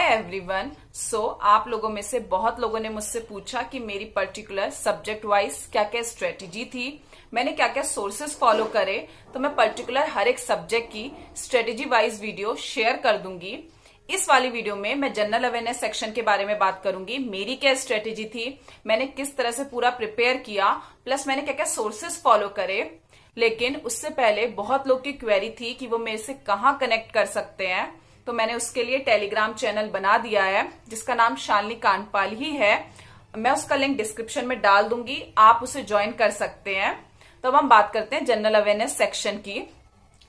Everyone. आप लोगों में से बहुत लोगों ने मुझसे पूछा कि मेरी पर्टिकुलर सब्जेक्ट वाइज क्या क्या स्ट्रेटेजी थी, मैंने क्या क्या सोर्सेस फॉलो करे। तो मैं पर्टिकुलर हर एक सब्जेक्ट की स्ट्रेटेजी वाइज वीडियो शेयर कर दूंगी। इस वाली वीडियो में मैं जनरल अवेयरनेस सेक्शन के बारे में बात करूंगी, मेरी क्या स्ट्रेटेजी थी, मैंने किस तरह से पूरा प्रिपेयर किया, प्लस मैंने क्या क्या सोर्सेस फॉलो करे। लेकिन उससे पहले बहुत लोग की क्वेरी थी कि वो मेरे से कहाँ कनेक्ट कर सकते हैं, तो मैंने उसके लिए टेलीग्राम चैनल बना दिया है जिसका नाम शालिनी कांडपाल ही है। मैं उसका लिंक डिस्क्रिप्शन में डाल दूंगी, आप उसे ज्वाइन कर सकते हैं। तो अब हम बात करते हैं जनरल अवेयरनेस सेक्शन की।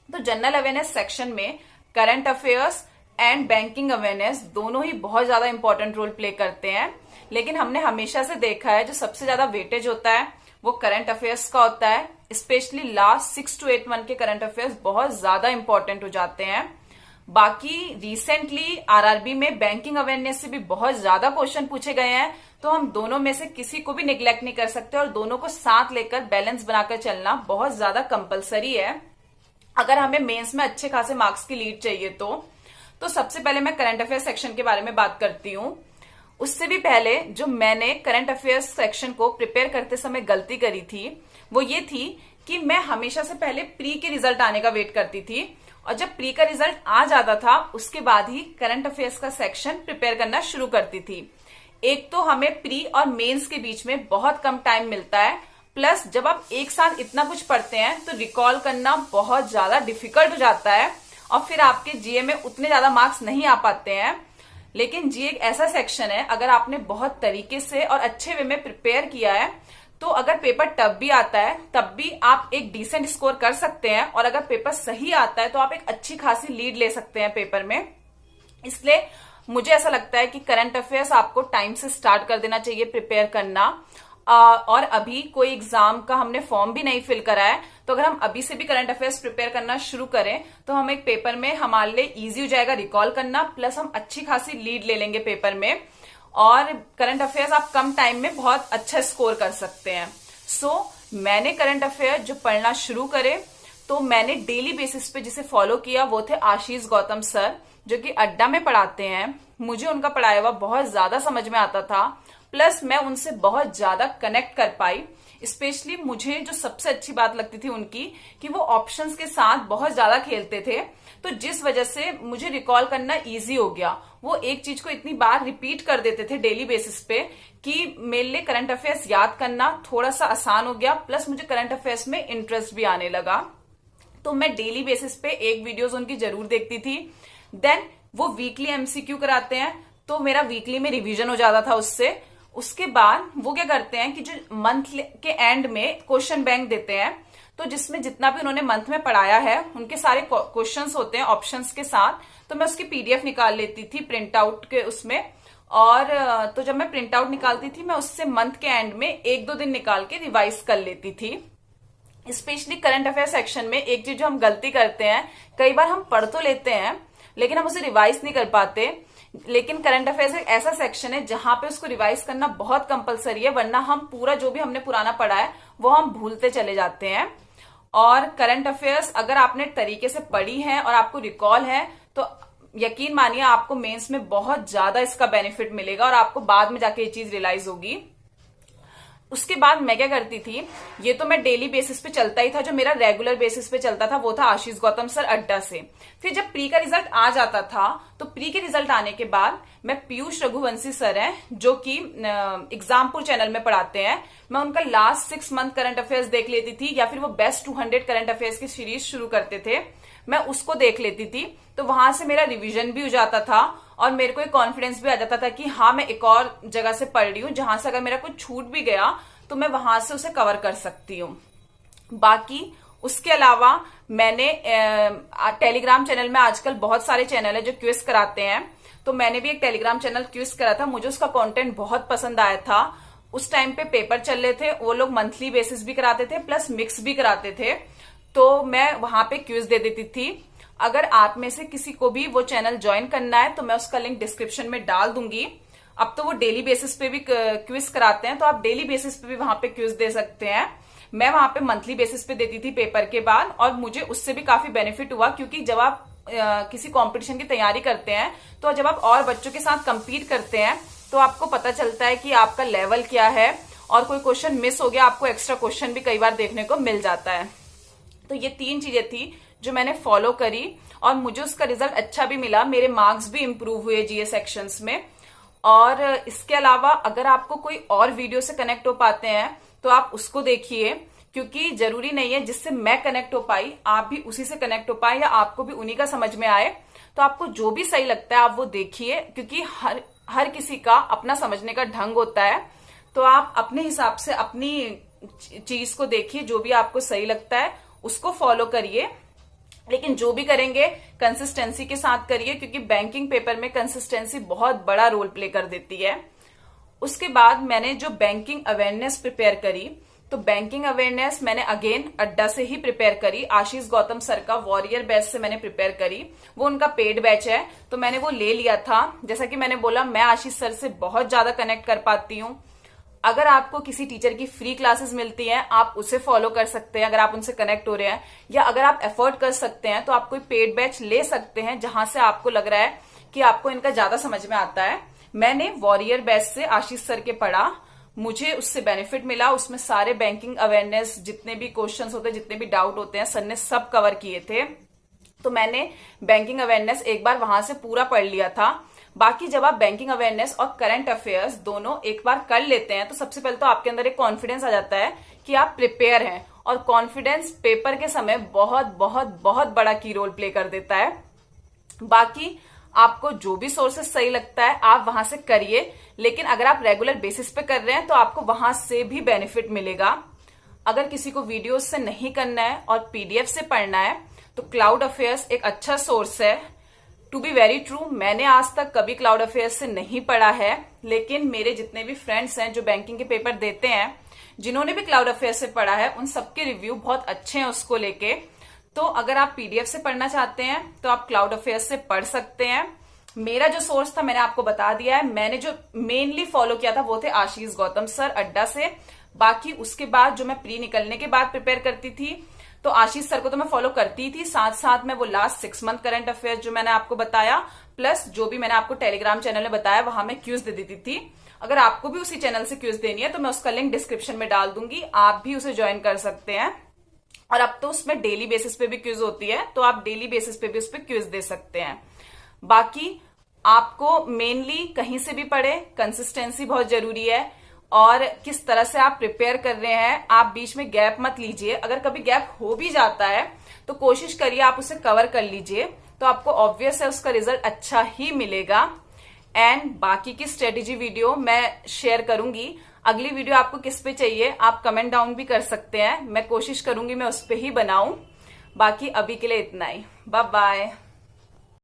तो जनरल अवेयरनेस सेक्शन में current affairs and banking awareness दोनों ही बहुत ज्यादा इंपॉर्टेंट रोल प्ले करते हैं। लेकिन हमने हमेशा से देखा है जो सबसे ज्यादा वेटेज होता है वो करंट अफेयर्स का होता है। स्पेशली लास्ट 6 to 8 मंथ के करंट अफेयर्स बहुत ज्यादा इंपॉर्टेंट हो जाते हैं। बाकी रिसेंटली आरआरबी में बैंकिंग अवेयरनेस से भी बहुत ज्यादा क्वेश्चन पूछे गए हैं, तो हम दोनों में से किसी को भी निग्लेक्ट नहीं कर सकते और दोनों को साथ लेकर बैलेंस बनाकर चलना बहुत ज्यादा कंपलसरी है अगर हमें मेंस में अच्छे खासे मार्क्स की लीड चाहिए। तो सबसे पहले मैं करंट अफेयर सेक्शन के बारे में बात करती हूँ। उससे भी पहले जो मैंने करंट अफेयर्स सेक्शन को प्रिपेयर करते समय गलती करी थी वो ये थी कि मैं हमेशा से पहले प्री के रिजल्ट आने का वेट करती थी, और जब प्री का रिजल्ट आ जाता था उसके बाद ही करंट अफेयर्स का सेक्शन प्रिपेयर करना शुरू करती थी। एक तो हमें प्री और मेंस के बीच में बहुत कम टाइम मिलता है, प्लस जब आप एक साथ इतना कुछ पढ़ते हैं तो रिकॉल करना बहुत ज्यादा डिफिकल्ट हो जाता है और फिर आपके जीए में उतने ज्यादा मार्क्स नहीं आ पाते हैं। लेकिन जीए एक ऐसा सेक्शन है, अगर आपने बहुत तरीके से और अच्छे वे में प्रिपेयर किया है तो अगर पेपर टफ भी आता है तब भी आप एक डिसेंट स्कोर कर सकते हैं, और अगर पेपर सही आता है तो आप एक अच्छी खासी लीड ले सकते हैं पेपर में। इसलिए मुझे ऐसा लगता है कि करंट अफेयर्स आपको टाइम से स्टार्ट कर देना चाहिए प्रिपेयर करना। और अभी कोई एग्जाम का हमने फॉर्म भी नहीं फिल करा है, तो अगर हम अभी से भी करंट अफेयर्स प्रिपेयर करना शुरू करें तो हम एक पेपर में हमारे लिए इजी हो जाएगा रिकॉल करना, प्लस हम अच्छी खासी लीड ले लेंगे पेपर में, और करंट अफेयर्स आप कम टाइम में बहुत अच्छा स्कोर कर सकते हैं। मैंने करंट अफेयर जो पढ़ना शुरू करे तो मैंने डेली बेसिस पे जिसे फॉलो किया वो थे आशीष गौतम सर, जो कि अड्डा में पढ़ाते हैं। मुझे उनका पढ़ाया हुआ बहुत ज्यादा समझ में आता था, प्लस मैं उनसे बहुत ज्यादा कनेक्ट कर पाई। स्पेशली मुझे जो सबसे अच्छी बात लगती थी उनकी कि वो ऑप्शंस के साथ बहुत ज्यादा खेलते थे, तो जिस वजह से मुझे रिकॉल करना इजी हो गया। वो एक चीज को इतनी बार रिपीट कर देते थे डेली बेसिस पे कि मेरे लिए करंट अफेयर्स याद करना थोड़ा सा आसान हो गया, प्लस मुझे करंट अफेयर्स में इंटरेस्ट भी आने लगा। तो मैं डेली बेसिस पे एक वीडियोस उनकी जरूर देखती थी। देन वो वीकली एमसीक्यू कराते हैं तो मेरा वीकली में रिवीजन हो जाता था उससे। उसके बाद वो क्या करते हैं कि जो मंथ के एंड में क्वेश्चन बैंक देते हैं, तो जिसमें जितना भी उन्होंने मंथ में पढ़ाया है उनके सारे क्वेश्चंस होते हैं ऑप्शंस के साथ, तो मैं उसकी पीडीएफ निकाल लेती थी प्रिंट आउट के उसमें। और तो जब मैं प्रिंट आउट निकालती थी मैं उससे मंथ के एंड में 1-2 दिन निकाल के रिवाइज कर लेती थी। स्पेशली करंट अफेयर सेक्शन में एक चीज जो हम गलती करते हैं, कई बार हम पढ़ तो लेते हैं लेकिन हम उसे रिवाइज नहीं कर पाते। लेकिन करंट अफेयर्स एक ऐसा सेक्शन है जहां पे उसको रिवाइज करना बहुत कंपलसरी है, वरना हम पूरा जो भी हमने पुराना पढ़ा है वो हम भूलते चले जाते हैं। और करंट अफेयर्स अगर आपने तरीके से पढ़ी है और आपको रिकॉल है तो यकीन मानिए आपको मेंस में बहुत ज्यादा इसका बेनिफिट मिलेगा और आपको बाद में जाके ये चीज रियलाइज होगी। उसके बाद मैं क्या करती थी, ये तो मैं डेली बेसिस पे चलता ही था, जो मेरा रेगुलर बेसिस पे चलता था वो था आशीष गौतम सर अड्डा से। फिर जब प्री का रिजल्ट आ जाता था तो प्री के रिजल्ट आने के बाद मैं पीयूष रघुवंशी सर हैं जो कि एग्जामपुर चैनल में पढ़ाते हैं, मैं उनका लास्ट 6 मंथ करंट अफेयर्स देख लेती थी, या फिर वो बेस्ट 200 करंट अफेयर्स की सीरीज शुरू करते थे, मैं उसको देख लेती थी। तो वहां से मेरा रिवीजन भी हो जाता था और मेरे को एक कॉन्फिडेंस भी आ जाता था कि हाँ मैं एक और जगह से पढ़ रही हूँ जहां से अगर मेरा कुछ छूट भी गया तो मैं वहां से उसे कवर कर सकती हूँ। बाकी उसके अलावा मैंने टेलीग्राम चैनल में आजकल बहुत सारे चैनल है जो क्विज कराते हैं, तो मैंने भी एक टेलीग्राम चैनल क्विज करा था, मुझे उसका कंटेंट बहुत पसंद आया था। उस टाइम पे पेपर चल रहे थे, वो लोग मंथली बेसिस भी कराते थे प्लस मिक्स भी कराते थे, तो मैं वहां पे क्विज दे देती थी। अगर आप में से किसी को भी वो चैनल ज्वाइन करना है तो मैं उसका लिंक डिस्क्रिप्शन में डाल दूंगी। अब तो वो डेली बेसिस पे भी क्विज कराते हैं, तो आप डेली बेसिस पे भी वहां पे क्विज दे सकते हैं। मैं वहां पे मंथली बेसिस पे देती थी पेपर के बाद, और मुझे उससे भी काफी बेनिफिट हुआ, क्योंकि जब आप किसी कंपटीशन की तैयारी करते हैं, तो जब आप और बच्चों के साथ कंपीट करते हैं तो आपको पता चलता है कि आपका लेवल क्या है, और कोई क्वेश्चन मिस हो गया आपको एक्स्ट्रा क्वेश्चन भी कई बार देखने को मिल जाता है। तो ये 3 चीजें थी जो मैंने फॉलो करी और मुझे उसका रिजल्ट अच्छा भी मिला, मेरे मार्क्स भी इंप्रूव हुए जीए सेक्शंस में। और इसके अलावा अगर आपको कोई और वीडियो से कनेक्ट हो पाते हैं तो आप उसको देखिए, क्योंकि जरूरी नहीं है जिससे मैं कनेक्ट हो पाई आप भी उसी से कनेक्ट हो पाए या आपको भी उन्हीं का समझ में आए। तो आपको जो भी सही लगता है आप वो देखिए, क्योंकि हर किसी का अपना समझने का ढंग होता है। तो आप अपने हिसाब से अपनी चीज को देखिए, जो भी आपको सही लगता है उसको फॉलो करिए, लेकिन जो भी करेंगे कंसिस्टेंसी के साथ करिए, क्योंकि बैंकिंग पेपर में कंसिस्टेंसी बहुत बड़ा रोल प्ले कर देती है। उसके बाद मैंने जो बैंकिंग अवेयरनेस प्रिपेयर करी, तो बैंकिंग अवेयरनेस मैंने अगेन अड्डा से ही प्रिपेयर करी। आशीष गौतम सर का वॉरियर बैच से मैंने प्रिपेयर करी, वो उनका पेड बैच है तो मैंने वो ले लिया था। जैसा कि मैंने बोला, मैं आशीष सर से बहुत ज्यादा कनेक्ट कर पाती हूँ। अगर आपको किसी टीचर की फ्री क्लासेस मिलती हैं आप उसे फॉलो कर सकते हैं अगर आप उनसे कनेक्ट हो रहे हैं, या अगर आप एफोर्ड कर सकते हैं तो आप कोई पेड बैच ले सकते हैं जहां से आपको लग रहा है कि आपको इनका ज्यादा समझ में आता है। मैंने वॉरियर बैच से आशीष सर के पढ़ा, मुझे उससे बेनिफिट मिला। उसमें सारे बैंकिंग अवेयरनेस जितने भी क्वेश्चंस होते हैं, जितने भी डाउट होते हैं, सर ने सब कवर किए थे। तो मैंने बैंकिंग अवेयरनेस एक बार वहां से पूरा पढ़ लिया था। बाकी जब आप बैंकिंग अवेयरनेस और करंट अफेयर्स दोनों एक बार कर लेते हैं तो सबसे पहले तो आपके अंदर एक कॉन्फिडेंस आ जाता है कि आप प्रिपेयर हैं, और कॉन्फिडेंस पेपर के समय बहुत बहुत बहुत बड़ा की रोल प्ले कर देता है। बाकी आपको जो भी सोर्सेस सही लगता है आप वहां से करिए, लेकिन अगर आप रेगुलर बेसिस पे कर रहे हैं तो आपको वहां से भी बेनिफिट मिलेगा। अगर किसी को वीडियोस से नहीं करना है और पीडीएफ से पढ़ना है तो क्लाउड अफेयर्स एक अच्छा सोर्स है। टू बी वेरी ट्रू, मैंने आज तक कभी क्लाउड अफेयर्स से नहीं पढ़ा है, लेकिन मेरे जितने भी फ्रेंड्स हैं जो बैंकिंग के पेपर देते हैं, जिन्होंने भी क्लाउड अफेयर्स से पढ़ा है, उन सबके रिव्यू बहुत अच्छे हैं उसको लेके। तो अगर आप पीडीएफ से पढ़ना चाहते हैं तो आप क्लाउड अफेयर्स से पढ़ सकते हैं। मेरा जो सोर्स था मैंने आपको बता दिया है। मैंने जो मेनली फॉलो किया था वो थे आशीष गौतम सर अड्डा से। बाकी उसके बाद जो मैं प्री निकलने के बाद प्रिपेयर करती थी तो आशीष सर को तो मैं फॉलो करती थी, साथ साथ में वो लास्ट 6 मंथ करंट अफेयर्स जो मैंने आपको बताया, प्लस जो भी मैंने आपको टेलीग्राम चैनल में बताया वहां मैं क्यूज दे देती थी। अगर आपको भी उसी चैनल से क्यूज देनी है तो मैं उसका लिंक डिस्क्रिप्शन में डाल दूंगी, आप भी उसे ज्वाइन कर सकते हैं। और अब तो उसमें डेली बेसिस पे भी क्यूज होती है, तो आप डेली बेसिस पे भी उस पर क्यूज दे सकते हैं। बाकी आपको मेनली कहीं से भी पढ़े, कंसिस्टेंसी बहुत जरूरी है, और किस तरह से आप प्रिपेयर कर रहे हैं, आप बीच में गैप मत लीजिए। अगर कभी गैप हो भी जाता है तो कोशिश करिए आप उसे कवर कर लीजिए, तो आपको ऑब्वियस है उसका रिजल्ट अच्छा ही मिलेगा। एंड बाकी की स्ट्रेटेजी वीडियो मैं शेयर करूंगी। अगली वीडियो आपको किस पे चाहिए आप कमेंट डाउन भी कर सकते हैं, मैं कोशिश करूंगी मैं उस पे ही बनाऊं। बाकी अभी के लिए इतना ही, बाय बाय।